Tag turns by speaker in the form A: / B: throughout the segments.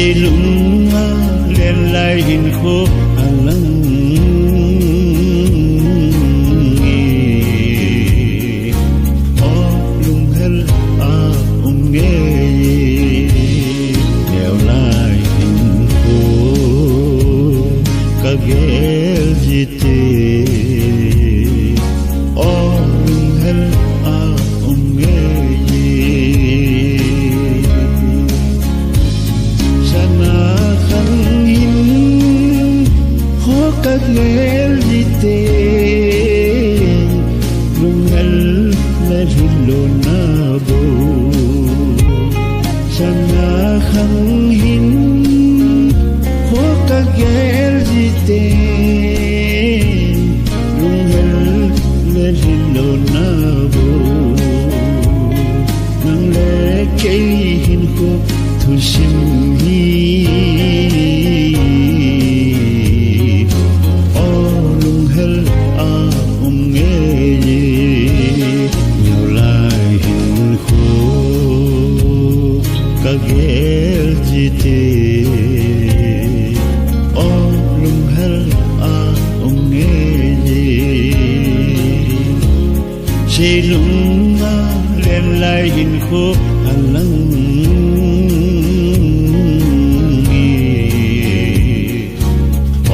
A: She lunga len lai hin kho alang o lung hel a nge neo lai hin kho ka gel jite o lung hel a nge các nghề đi tên lung hel lên hillo na bo sana khang hin ho các nghề đi tên lung hel lên hillo na bo nang le kei hin ko thu sim hi gel jite o lung hel a nge she lunga len lai hin kho alang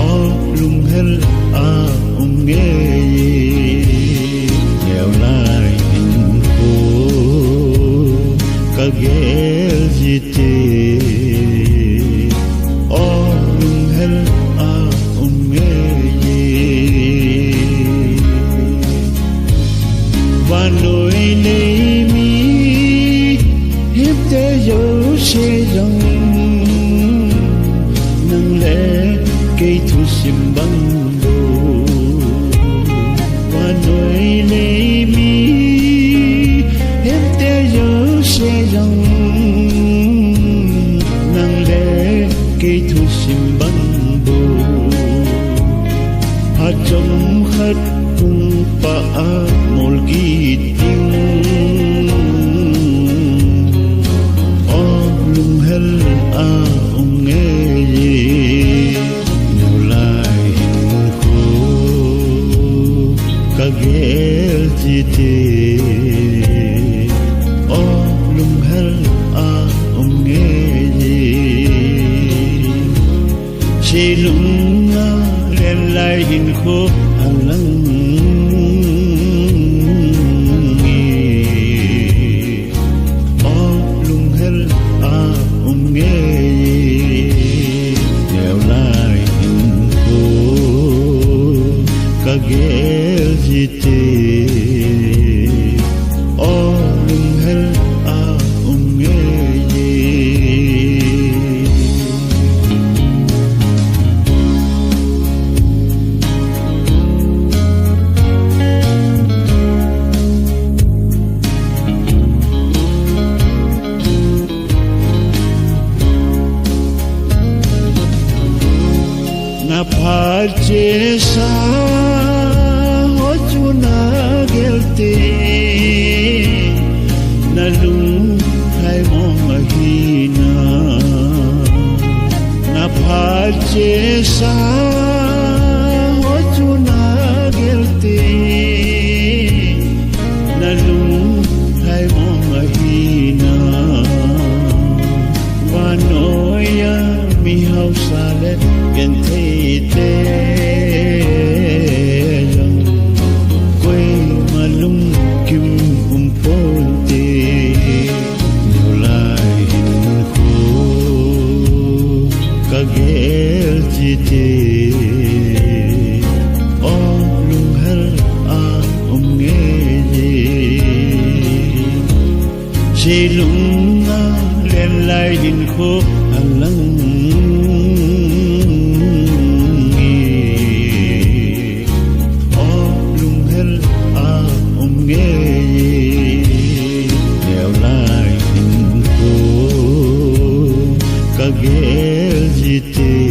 A: o lung hel a nge neo lai hin kho ka gel jite o lung hel a nge wa noi nei mi hip te yo she jong nang le ke thu sim bang do wa noi nei mi hip te yo she jong cây thu sim băng bồ hát trong khát cùng pa mol gi ting o lung hel a nge neo lai hin kho ka gel jite o lung hel a nge she lunga len lai hin kho alang o lung hel a nge neo lai hin kho ka gel jite o lung hel a nge na pharche sa ho chuna gelte na lung hai mong hina na pharche sa ho chuna gelte na lung hai mong hina wa noya mi hau sale gen te yang quê mà lung kim ponte neo lai hin kho ka gel jite o lung hel a nge she lunga len lai hin kho alang ka gel jite